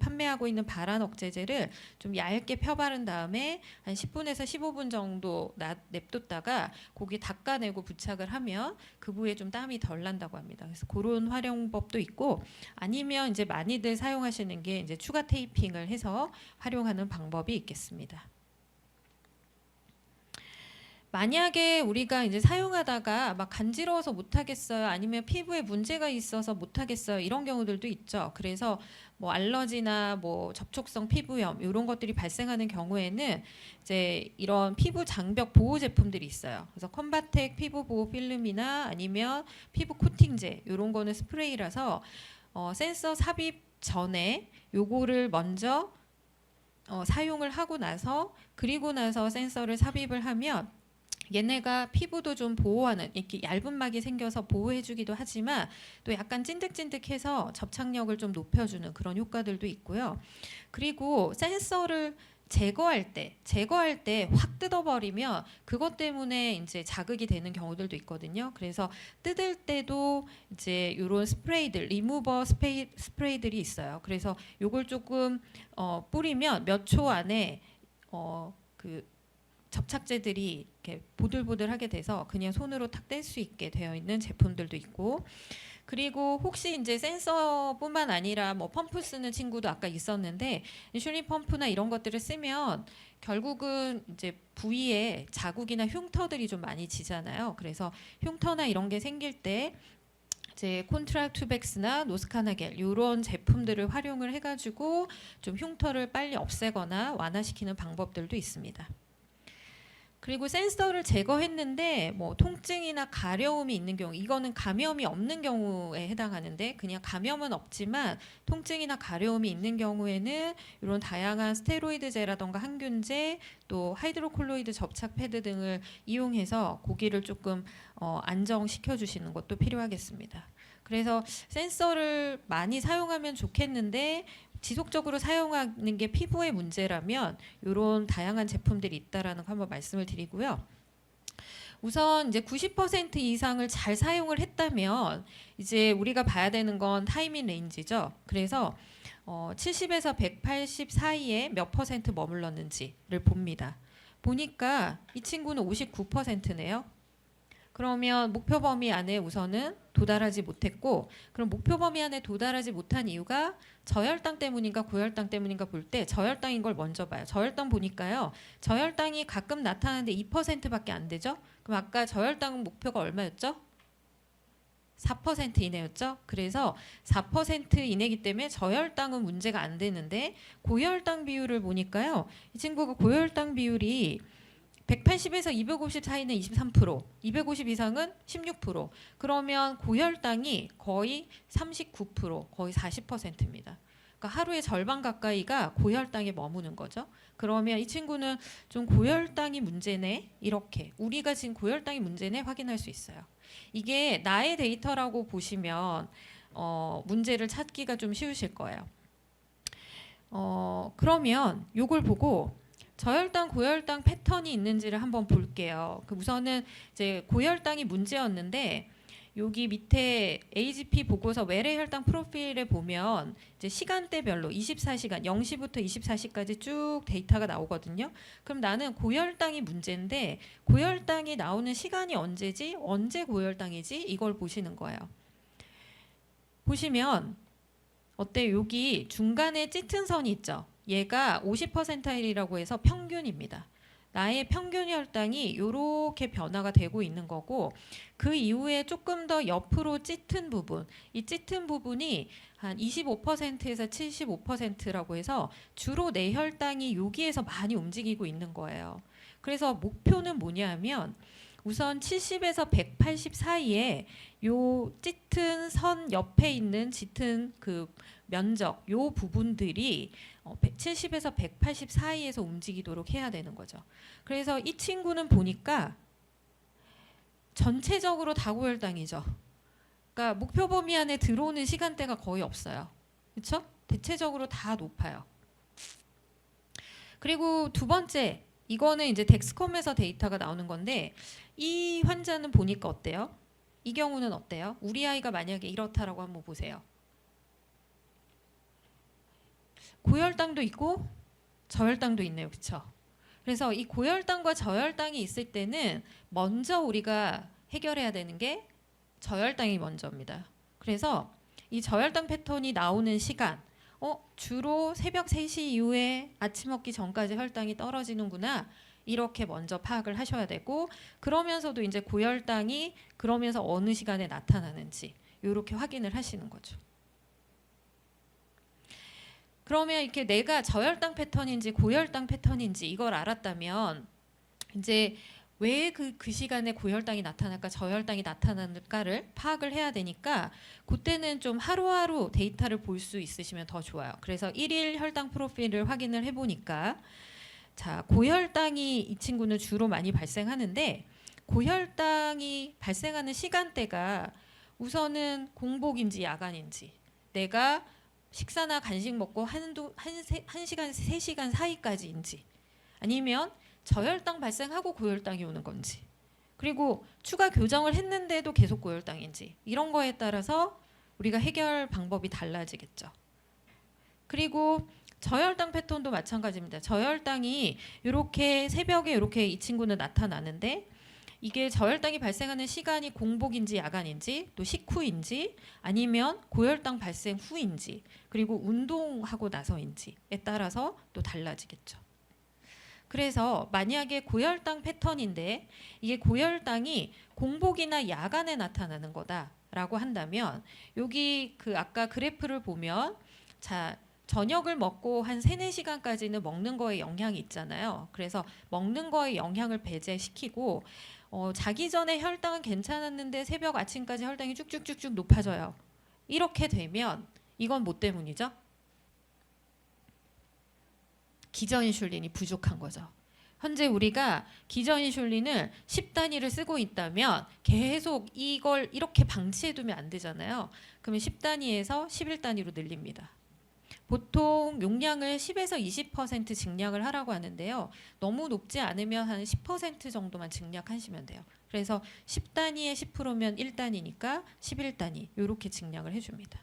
판매하고 있는 발한 억제제를 좀 얇게 펴바른 다음에 한 10분에서 15분 정도 냅뒀다가 고기 닦아내고 부착을 하면 그 부위에 좀 땀이 덜 난다고 합니다. 그래서 그런 활용법도 있고 아니면 이제 많이들 사용하시는 게 이제 추가 테이핑을 해서 활용하는 방법이 있겠습니다. 만약에 우리가 이제 사용하다가 막 간지러워서 못 하겠어요. 아니면 피부에 문제가 있어서 못 하겠어요. 이런 경우들도 있죠. 그래서 뭐 알러지나 뭐 접촉성 피부염 이런 것들이 발생하는 경우에는 이제 이런 피부 장벽 보호 제품들이 있어요. 그래서 컨바텍 피부 보호 필름이나 아니면 피부 코팅제 이런 거는 스프레이라서 센서 삽입 전에 요거를 먼저 사용을 하고 나서 그리고 나서 센서를 삽입을 하면 얘네가 피부도 좀 보호하는 이렇게 얇은 막이 생겨서 보호해주기도 하지만 또 약간 찐득찐득해서 접착력을 좀 높여주는 그런 효과들도 있고요. 그리고 센서를 제거할 때 확 뜯어버리면 그것 때문에 이제 자극이 되는 경우들도 있거든요. 그래서 뜯을 때도 이제 이런 스프레이들, 리무버 스프레이들이 있어요. 그래서 요걸 조금 뿌리면 몇 초 안에 그 접착제들이 이렇게 보들보들하게 돼서 그냥 손으로 탁 뗄 수 있게 되어 있는 제품들도 있고 그리고 혹시 이제 센서뿐만 아니라 뭐 펌프 쓰는 친구도 아까 있었는데 인슐린 펌프나 이런 것들을 쓰면 결국은 이제 부위에 자국이나 흉터들이 좀 많이 지잖아요. 그래서 흉터나 이런 게 생길 때 이제 콘트라투백스나 노스카나겔 이런 제품들을 활용을 해가지고 좀 흉터를 빨리 없애거나 완화시키는 방법들도 있습니다. 그리고 센서를 제거했는데 뭐 통증이나 가려움이 있는 경우 이거는 감염이 없는 경우에 해당하는데 그냥 감염은 없지만 통증이나 가려움이 있는 경우에는 이런 다양한 스테로이드제라던가 항균제 또 하이드로콜로이드 접착 패드 등을 이용해서 고기를 조금 안정시켜 주시는 것도 필요하겠습니다. 그래서 센서를 많이 사용하면 좋겠는데 지속적으로 사용하는 게 피부의 문제라면 이런 다양한 제품들이 있다라는 거 한번 말씀을 드리고요. 우선 이제 90% 이상을 잘 사용을 했다면 이제 우리가 봐야 되는 건 타이밍 레인지죠. 그래서 70에서 180 사이에 몇 퍼센트 머물렀는지를 봅니다. 보니까 이 친구는 59%네요. 그러면 목표 범위 안에 우선은 도달하지 못했고 그럼 목표 범위 안에 도달하지 못한 이유가 저혈당 때문인가 고혈당 때문인가 볼 때 저혈당인 걸 먼저 봐요. 저혈당 보니까요. 저혈당이 가끔 나타나는데 2%밖에 안 되죠. 그럼 아까 저혈당 목표가 얼마였죠? 4% 이내였죠. 그래서 4% 이내이기 때문에 저혈당은 문제가 안 되는데 고혈당 비율을 보니까요. 이 친구가 고혈당 비율이 180에서 250 사이는 23%, 250 이상은 16%. 그러면 고혈당이 거의 39%, 거의 40%입니다. 그러니까 하루의 절반 가까이가 고혈당에 머무는 거죠. 그러면 이 친구는 좀 고혈당이 문제네, 이렇게 우리가 지금 고혈당이 문제네 확인할 수 있어요. 이게 나의 데이터라고 보시면 문제를 찾기가 좀 쉬우실 거예요. 그러면 이걸 보고 저혈당, 고혈당 패턴이 있는지를 한번 볼게요. 우선은 이제 고혈당이 문제였는데 여기 밑에 AGP 보고서 외래 혈당 프로필에 보면 이제 시간대별로 24시간 0시부터 24시까지 쭉 데이터가 나오거든요. 그럼 나는 고혈당이 문제인데 고혈당이 나오는 시간이 언제지? 언제 고혈당이지? 이걸 보시는 거예요. 보시면 어때요? 여기 중간에 짙은 선이 있죠. 얘가 50%이라고 해서 평균입니다. 나의 평균 혈당이 이렇게 변화가 되고 있는 거고, 그 이후에 조금 더 옆으로 짙은 부분, 이 짙은 부분이 한 25%에서 75%라고 해서 주로 내 혈당이 여기에서 많이 움직이고 있는 거예요. 그래서 목표는 뭐냐면 우선 70에서 180 사이에 요 짙은 선 옆에 있는 짙은 그 면적, 요 부분들이 70에서 180 사이에서 움직이도록 해야 되는 거죠. 그래서 이 친구는 보니까 전체적으로 다 고혈당이죠. 그러니까 목표 범위 안에 들어오는 시간대가 거의 없어요. 그렇죠? 대체적으로 다 높아요. 그리고 두 번째, 이거는 이제 덱스컴에서 데이터가 나오는 건데 이 환자는 보니까 어때요? 이 경우는 어때요? 우리 아이가 만약에 이렇다라고 한번 보세요. 고혈당도 있고 저혈당도 있네요. 그렇죠? 그래서 이 고혈당과 저혈당이 있을 때는 먼저 우리가 해결해야 되는 게 저혈당이 먼저입니다. 그래서 이 저혈당 패턴이 나오는 시간, 주로 새벽 3시 이후에 아침 먹기 전까지 혈당이 떨어지는구나. 이렇게 먼저 파악을 하셔야 되고, 그러면서도 이제 고혈당이 그러면서 어느 시간에 나타나는지 이렇게 확인을 하시는 거죠. 그러면 이렇게 내가 저혈당 패턴인지 고혈당 패턴인지 이걸 알았다면 이제 왜 그 시간에 고혈당이 나타날까 저혈당이 나타날까를 파악을 해야 되니까 그때는 좀 하루하루 데이터를 볼 수 있으시면 더 좋아요. 그래서 1일 혈당 프로필을 확인을 해보니까 자, 고혈당이 이 친구는 주로 많이 발생하는데 고혈당이 발생하는 시간대가 우선은 공복인지 야간인지, 내가 식사나 간식 먹고 한 시간, 3시간 사이까지인지, 아니면 저혈당 발생하고 고혈당이 오는 건지, 그리고 추가 교정을 했는데도 계속 고혈당인지, 이런 거에 따라서 우리가 해결 방법이 달라지겠죠. 그리고 저혈당 패턴도 마찬가지입니다. 저혈당이 이렇게 새벽에 이렇게 이 친구는 나타나는데 이게 저혈당이 발생하는 시간이 공복인지 야간인지, 또 식후인지, 아니면 고혈당 발생 후인지, 그리고 운동하고 나서인지에 따라서 또 달라지겠죠. 그래서 만약에 고혈당 패턴인데 이게 고혈당이 공복이나 야간에 나타나는 거다라고 한다면 여기 그 아까 그래프를 보면 자, 저녁을 먹고 한 3-4시간까지는 먹는 거에 영향이 있잖아요. 그래서 먹는 거에 영향을 배제시키고 자기 전에 혈당은 괜찮았는데 새벽 아침까지 혈당이 쭉쭉쭉쭉 높아져요. 이렇게 되면 이건 뭐 때문이죠? 기저인슐린이 부족한 거죠. 현재 우리가 기저인슐린을 10단위를 쓰고 있다면 계속 이걸 이렇게 방치해두면 안 되잖아요. 그러면 10단위에서 11단위로 늘립니다. 보통 용량을 10에서 20% 증량을 하라고 하는데요. 너무 높지 않으면 한 10% 정도만 증량하시면 돼요. 그래서 10단위에 10%면 1단위니까 11단위 이렇게 증량을 해줍니다.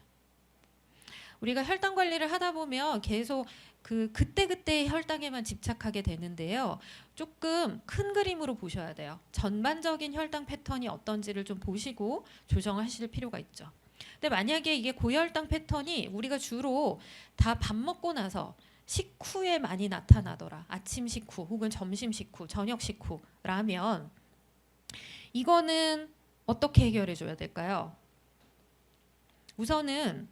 우리가 혈당 관리를 하다 보면 계속 그때그때 혈당에만 집착하게 되는데요. 조금 큰 그림으로 보셔야 돼요. 전반적인 혈당 패턴이 어떤지를 좀 보시고 조정하실 필요가 있죠. 근데 만약에 이게 고혈당 패턴이 우리가 주로 다 밥 먹고 나서 식후에 많이 나타나더라. 아침 식후 혹은 점심 식후, 저녁 식후라면 이거는 어떻게 해결해 줘야 될까요? 우선은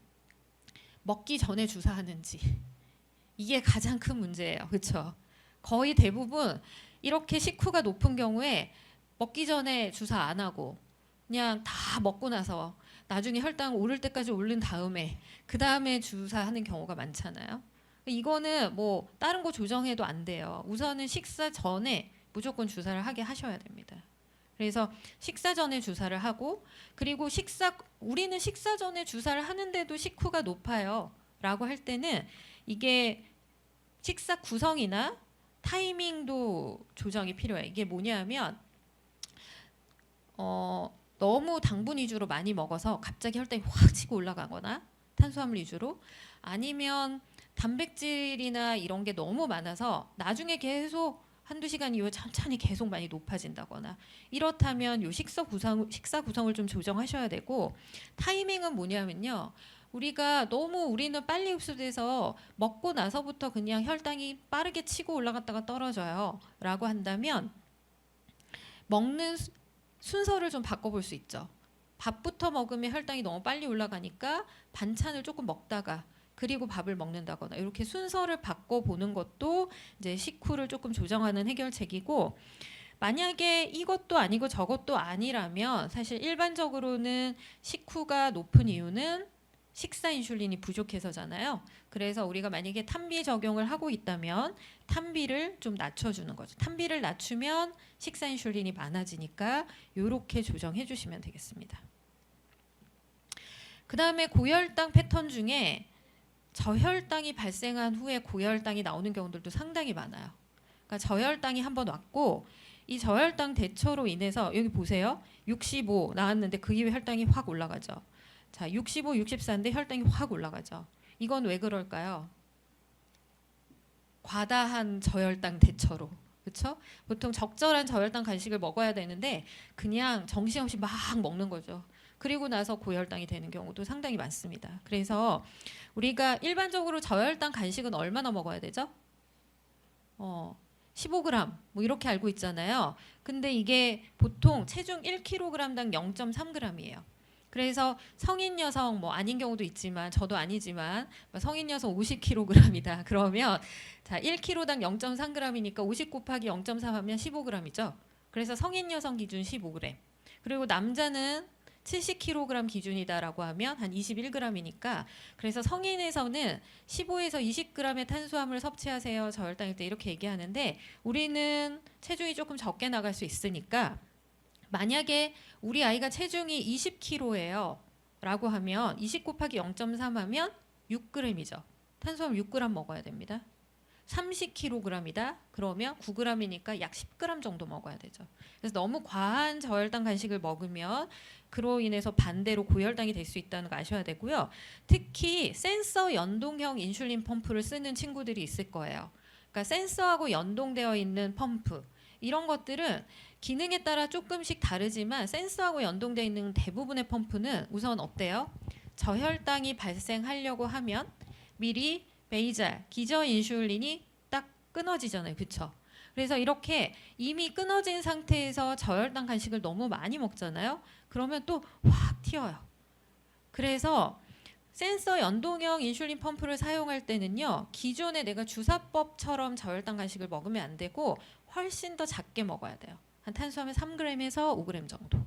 먹기 전에 주사하는지, 이게 가장 큰 문제예요. 그렇죠? 거의 대부분 이렇게 식후가 높은 경우에 먹기 전에 주사 안 하고 그냥 다 먹고 나서 나중에 혈당 오를 때까지 오른 다음에 그 다음에 주사하는 경우가 많잖아요. 이거는 뭐 다른 거 조정해도 안 돼요. 우선은 식사 전에 무조건 주사를 하게 하셔야 됩니다. 그래서 식사 전에 주사를 하고, 그리고 우리는 식사 전에 주사를 하는데도 식후가 높아요 라고 할 때는 이게 식사 구성이나 타이밍도 조정이 필요해요. 이게 뭐냐면 너무 당분 위주로 많이 먹어서 갑자기 혈당이 확 치고 올라가거나 탄수화물 위주로, 아니면 단백질이나 이런 게 너무 많아서 나중에 계속 1-2시간 이후에 천천히 계속 많이 높아진다거나, 이렇다면 요 식사 구성을 좀 조정하셔야 되고, 타이밍은 뭐냐면요, 우리가 너무 우리는 빨리 흡수돼서 먹고 나서부터 그냥 혈당이 빠르게 치고 올라갔다가 떨어져요. 라고 한다면 먹는 순서를 좀 바꿔볼 수 있죠. 밥부터 먹으면 혈당이 너무 빨리 올라가니까 반찬을 조금 먹다가 그리고 밥을 먹는다거나 이렇게 순서를 바꿔보는 것도 이제 식후를 조금 조정하는 해결책이고, 만약에 이것도 아니고 저것도 아니라면 사실 일반적으로는 식후가 높은 이유는 식사 인슐린이 부족해서잖아요. 그래서 우리가 만약에 탄비 적용을 하고 있다면 탄비를 좀 낮춰주는 거죠. 탄비를 낮추면 식사 인슐린이 많아지니까 이렇게 조정해 주시면 되겠습니다. 그 다음에 고혈당 패턴 중에 저혈당이 발생한 후에 고혈당이 나오는 경우들도 상당히 많아요. 그러니까 저혈당이 한번 왔고 이 저혈당 대처로 인해서 여기 보세요. 65 나왔는데 그 이후에 혈당이 확 올라가죠. 자, 65, 64인데 혈당이 확 올라가죠. 이건 왜 그럴까요? 과다한 저혈당 대처로. 그렇죠? 보통 적절한 저혈당 간식을 먹어야 되는데 그냥 정신없이 막 먹는 거죠. 그리고 나서 고혈당이 되는 경우도 상당히 많습니다. 그래서 우리가 일반적으로 저혈당 간식은 얼마나 먹어야 되죠? 15g 뭐 이렇게 알고 있잖아요. 근데 이게 보통 체중 1kg당 0.3g이에요. 그래서 성인 여성 뭐 아닌 경우도 있지만 저도 아니지만 성인 여성 50kg이다. 그러면 자 1kg당 0.3g이니까 50 곱하기 0.3 하면 15g이죠. 그래서 성인 여성 기준 15g. 그리고 남자는 70kg 기준이다라고 하면 한 21g이니까 그래서 성인에서는 15에서 20g의 탄수화물 섭취하세요. 저혈당일 때 이렇게 얘기하는데 우리는 체중이 조금 적게 나갈 수 있으니까 만약에 우리 아이가 체중이 20kg예요. 라고 하면 20 곱하기 0.3 하면 6g이죠. 탄수화물 6g 먹어야 됩니다. 30kg이다. 그러면 9g이니까 약 10g 정도 먹어야 되죠. 그래서 너무 과한 저혈당 간식을 먹으면 그로 인해서 반대로 고혈당이 될 수 있다는 거 아셔야 되고요. 특히 센서 연동형 인슐린 펌프를 쓰는 친구들이 있을 거예요. 그러니까 센서하고 연동되어 있는 펌프 이런 것들은 기능에 따라 조금씩 다르지만 센서하고 연동되어 있는 대부분의 펌프는 우선 어때요? 저혈당이 발생하려고 하면 미리 베이잘, 기저 인슐린이 딱 끊어지잖아요. 그렇죠? 그래서 이렇게 이미 끊어진 상태에서 저혈당 간식을 너무 많이 먹잖아요. 그러면 또 확 튀어요. 그래서 센서 연동형 인슐린 펌프를 사용할 때는요. 기존에 내가 주사법처럼 저혈당 간식을 먹으면 안 되고 훨씬 더 작게 먹어야 돼요. 한 탄수화물 3g에서 5g 정도.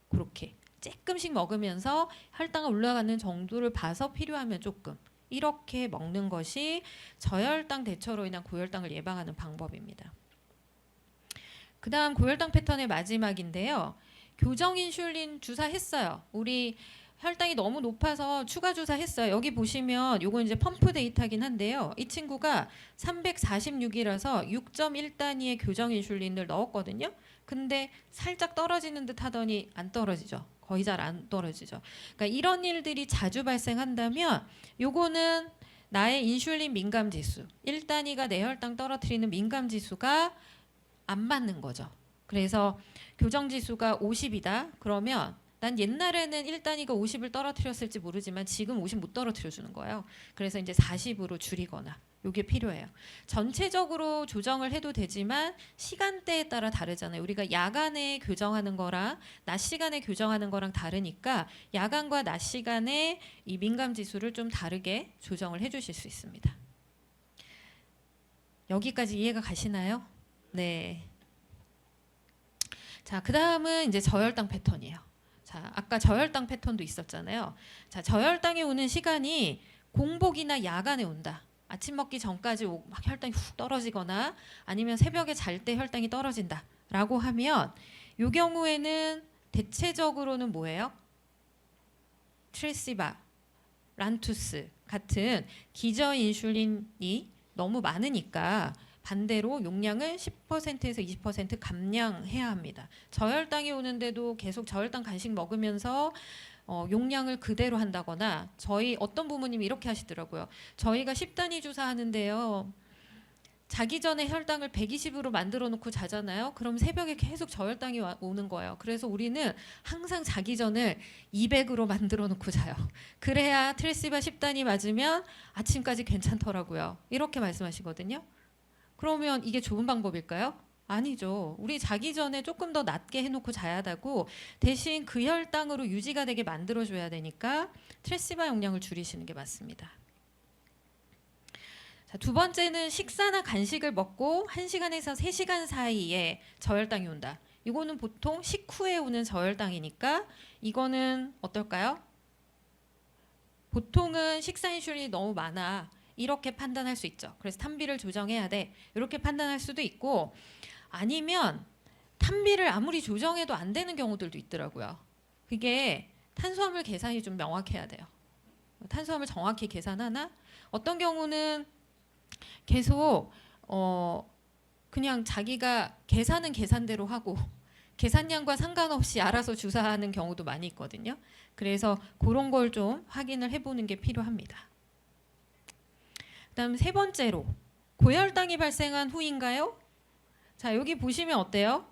그렇게 조금씩 먹으면서 혈당이 올라가는 정도를 봐서 필요하면 조금. 이렇게 먹는 것이 저혈당 대처로 인한 고혈당을 예방하는 방법입니다. 그 다음 고혈당 패턴의 마지막인데요. 교정 인슐린 주사했어요. 우리 혈당이 너무 높아서 추가 주사했어요. 여기 보시면 요거 이제 펌프 데이터긴 한데요. 이 친구가 346이라서 6.1단위의 교정 인슐린을 넣었거든요. 근데 살짝 떨어지는 듯 하더니 안 떨어지죠. 거의 잘 안 떨어지죠. 그러니까 이런 일들이 자주 발생한다면 요거는 나의 인슐린 민감 지수 1단위가 내 혈당 떨어뜨리는 민감 지수가 안 맞는 거죠. 그래서 교정 지수가 50이다. 그러면 난 옛날에는 1단위가 50을 떨어뜨렸을지 모르지만 지금 50 못 떨어뜨려 주는 거예요. 그래서 이제 40으로 줄이거나 이게 필요해요. 전체적으로 조정을 해도 되지만 시간대에 따라 다르잖아요. 우리가 야간에 교정하는 거랑 낮 시간에 교정하는 거랑 다르니까 야간과 낮 시간에 이 민감 지수를 좀 다르게 조정을 해 주실 수 있습니다. 여기까지 이해가 가시나요? 네. 자, 그다음은 이제 저혈당 패턴이에요. 자, 아까 저혈당 패턴도 있었잖아요. 자, 저혈당이 오는 시간이 공복이나 야간에 온다. 아침 먹기 전까지 막 혈당이 훅 떨어지거나 아니면 새벽에 잘 때 혈당이 떨어진다라고 하면 이 경우에는 대체적으로는 뭐예요? 트레시바, 란투스 같은 기저 인슐린이 너무 많으니까 반대로 용량을 10%에서 20% 감량해야 합니다. 저혈당이 오는데도 계속 저혈당 간식 먹으면서 용량을 그대로 한다거나 저희 어떤 부모님이 이렇게 하시더라고요. 저희가 10단위 주사하는데요. 자기 전에 혈당을 120으로 만들어 놓고 자잖아요. 그럼 새벽에 계속 저혈당이 오는 거예요. 그래서 우리는 항상 자기 전을 200으로 만들어 놓고 자요. 그래야 트레시바 10단이 맞으면 아침까지 괜찮더라고요. 이렇게 말씀하시거든요. 그러면 이게 좋은 방법일까요? 아니죠. 우리 자기 전에 조금 더 낮게 해놓고 자야 되고 대신 그 혈당으로 유지가 되게 만들어줘야 되니까 트레시바 용량을 줄이시는 게 맞습니다. 자, 두 번째는 식사나 간식을 먹고 1시간에서 3시간 사이에 저혈당이 온다. 이거는 보통 식후에 오는 저혈당이니까 이거는 어떨까요? 보통은 식사 인슐린이 너무 많아. 이렇게 판단할 수 있죠. 그래서 탄비를 조정해야 돼. 이렇게 판단할 수도 있고 아니면 탄비를 아무리 조정해도 안 되는 경우들도 있더라고요. 그게 탄수화물 계산이 좀 명확해야 돼요. 탄수화물 정확히 계산하나? 어떤 경우는 계속 그냥 자기가 계산은 계산대로 하고 계산량과 상관없이 알아서 주사하는 경우도 많이 있거든요. 그래서 그런 걸 좀 확인을 해보는 게 필요합니다. 그다음 세 번째로 고혈당이 발생한 후인가요? 자, 여기 보시면 어때요?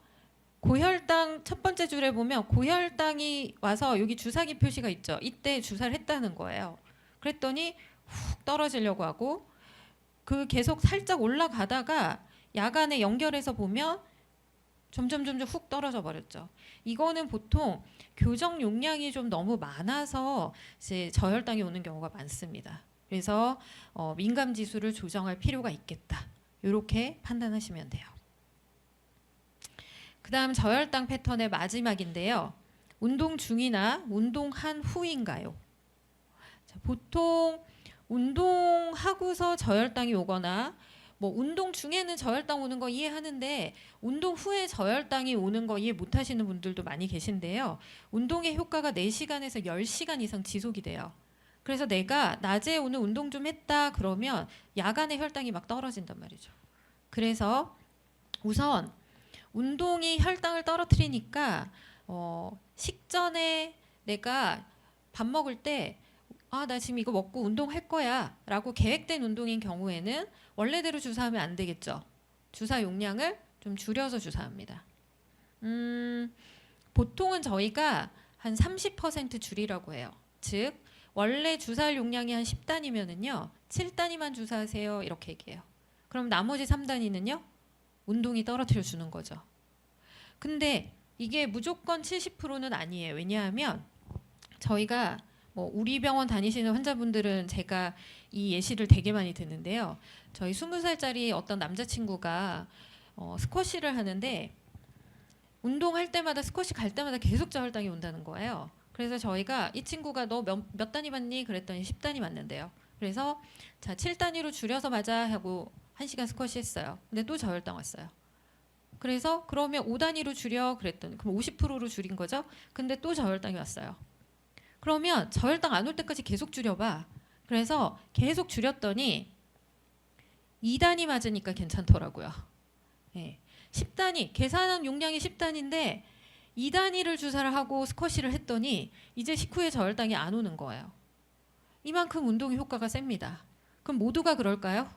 고혈당 첫 번째 줄에 보면 고혈당이 와서 여기 주사기 표시가 있죠. 이때 주사를 했다는 거예요. 그랬더니 훅 떨어지려고 하고 그 계속 살짝 올라가다가 야간에 연결해서 보면 점점 훅 떨어져 버렸죠. 이거는 보통 교정 용량이 좀 너무 많아서 이제 저혈당이 오는 경우가 많습니다. 그래서 민감 지수를 조정할 필요가 있겠다. 이렇게 판단하시면 돼요. 그다음 저혈당 패턴의 마지막인데요. 운동 중이나 운동한 후인가요? 자, 보통 운동하고서 저혈당이 오거나 뭐 운동 중에는 저혈당 오는 거 이해하는데 운동 후에 저혈당이 오는 거 이해 못 하시는 분들도 많이 계신데요. 운동의 효과가 4시간에서 10시간 이상 지속이 돼요. 그래서 내가 낮에 오늘 운동 좀 했다 그러면 야간에 혈당이 막 떨어진단 말이죠. 그래서 우선 운동이 혈당을 떨어뜨리니까 식전에 내가 밥 먹을 때 나 지금 이거 먹고 운동할 거야 라고 계획된 운동인 경우에는 원래대로 주사하면 안 되겠죠. 주사 용량을 좀 줄여서 주사합니다. 보통은 저희가 한 30% 줄이라고 해요. 즉 원래 주사할 용량이 한 10단이면은요 7단위만 주사하세요 이렇게 얘기해요. 그럼 나머지 3단위는요 운동이 떨어뜨려 주는 거죠. 근데 이게 무조건 70%는 아니에요. 왜냐하면 저희가 우리 병원 다니시는 환자분들은 제가 이 예시를 되게 많이 듣는데요. 저희 20살짜리 어떤 남자친구가 스쿼시를 하는데 운동할 때마다 스쿼시 갈 때마다 계속 저혈당이 온다는 거예요. 그래서 저희가 이 친구가 너 몇 단위 맞니? 그랬더니 10단위 맞는데요. 그래서 자 7단위로 줄여서 맞아 하고 1시간 스쿼시 했어요. 근데 또 저혈당 왔어요. 그래서 그러면 5단위로 줄여 그랬더니 그럼 50%로 줄인 거죠. 근데 또 저혈당이 왔어요. 그러면 저혈당 안 올 때까지 계속 줄여봐. 그래서 계속 줄였더니 2단위 맞으니까 괜찮더라고요. 네. 10단위 계산한 용량이 10단위인데 2단위를 주사를 하고 스쿼시를 했더니 이제 식후에 저혈당이 안 오는 거예요. 이만큼 운동의 효과가 셉니다. 그럼 모두가 그럴까요?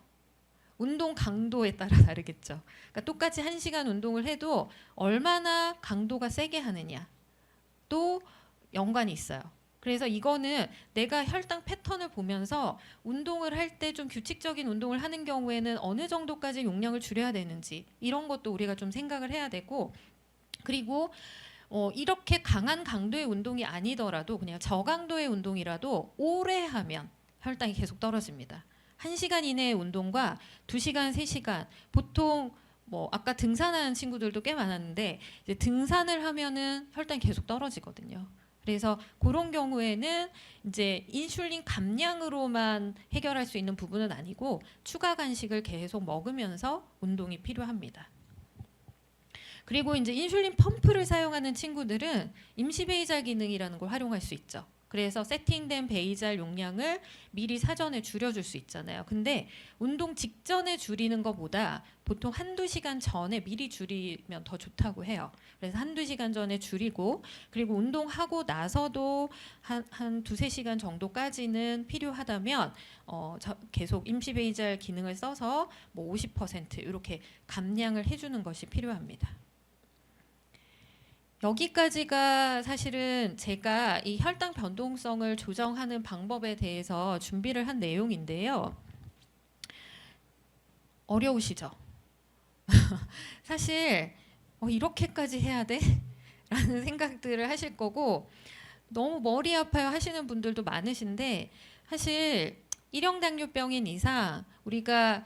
운동 강도에 따라 다르겠죠. 그러니까 똑같이 1시간 운동을 해도 얼마나 강도가 세게 하느냐 또 연관이 있어요. 그래서 이거는 내가 혈당 패턴을 보면서 운동을 할 때 좀 규칙적인 운동을 하는 경우에는 어느 정도까지 용량을 줄여야 되는지 이런 것도 우리가 좀 생각을 해야 되고 그리고 이렇게 강한 강도의 운동이 아니더라도 그냥 저강도의 운동이라도 오래 하면 혈당이 계속 떨어집니다. 1시간 이내의 운동과 2시간, 3시간 보통 아까 등산하는 친구들도 꽤 많았는데 이제 등산을 하면은 혈당이 계속 떨어지거든요. 그래서 그런 경우에는 이제 인슐린 감량으로만 해결할 수 있는 부분은 아니고 추가 간식을 계속 먹으면서 운동이 필요합니다. 그리고 이제 인슐린 펌프를 사용하는 친구들은 임시 배이자 기능이라는 걸 활용할 수 있죠. 그래서 세팅된 베이잘 용량을 미리 사전에 줄여줄 수 있잖아요. 근데 운동 직전에 줄이는 것보다 보통 한두 시간 전에 미리 줄이면 더 좋다고 해요. 그래서 한두 시간 전에 줄이고, 그리고 운동하고 나서도 한 두세 시간 정도까지는 필요하다면 계속 임시 베이잘 기능을 써서 뭐 50% 이렇게 감량을 해주는 것이 필요합니다. 여기까지가 사실은 제가 이 혈당 변동성을 조정하는 방법에 대해서 준비를 한 내용인데요. 어려우시죠? 사실 이렇게까지 해야 돼? 라는 생각들을 하실 거고, 너무 머리 아파요 하시는 분들도 많으신데, 사실 일형 당뇨병인 이상 우리가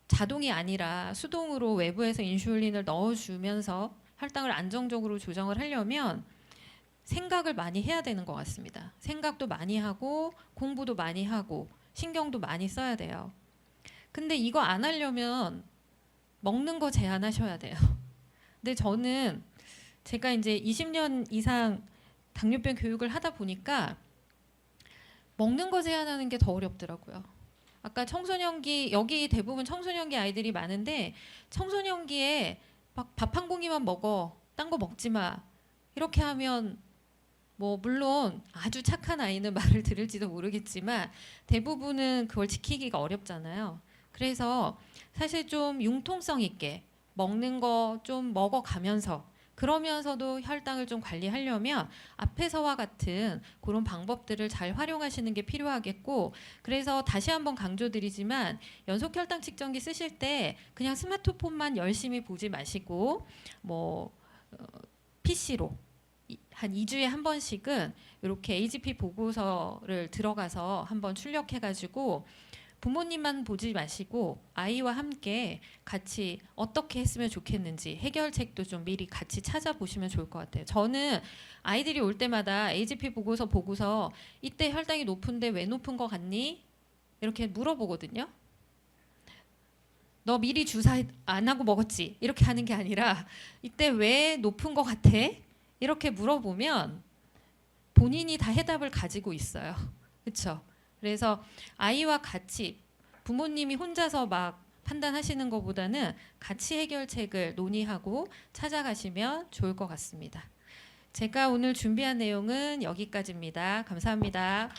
자동이 아니라 수동으로 외부에서 인슐린을 넣어주면서 혈당을 안정적으로 조정을 하려면 생각을 많이 해야 되는 것 같습니다. 생각도 많이 하고 공부도 많이 하고 신경도 많이 써야 돼요. 근데 이거 안 하려면 먹는 거 제한하셔야 돼요. 근데 저는 제가 이제 20년 이상 당뇨병 교육을 하다 보니까 먹는 거 제한하는 게 더 어렵더라고요. 아까 청소년기, 여기 대부분 청소년기 아이들이 많은데 청소년기에 막 밥 한 공기만 먹어, 딴 거 먹지 마, 이렇게 하면 뭐 물론 아주 착한 아이는 말을 들을지도 모르겠지만 대부분은 그걸 지키기가 어렵잖아요. 그래서 사실 좀 융통성 있게 먹는 거 좀 먹어가면서, 그러면서도 혈당을 좀 관리하려면 앞에서와 같은 그런 방법들을 잘 활용하시는 게 필요하겠고, 그래서 다시 한번 강조드리지만 연속 혈당 측정기 쓰실 때 그냥 스마트폰만 열심히 보지 마시고 뭐 PC로 한 2주에 한 번씩은 이렇게 AGP 보고서를 들어가서 한번 출력해가지고 부모님만 보지 마시고 아이와 함께 같이 어떻게 했으면 좋겠는지 해결책도 좀 미리 같이 찾아보시면 좋을 것 같아요. 저는 아이들이 올 때마다 AGP 보고서 보고서 이때 혈당이 높은데 왜 높은 거 같니? 이렇게 물어보거든요. 너 미리 주사 안 하고 먹었지? 이렇게 하는 게 아니라 이때 왜 높은 거 같아? 이렇게 물어보면 본인이 다 해답을 가지고 있어요. 그렇죠? 그래서 아이와 같이, 부모님이 혼자서 막 판단하시는 것보다는 같이 해결책을 논의하고 찾아가시면 좋을 것 같습니다. 제가 오늘 준비한 내용은 여기까지입니다. 감사합니다.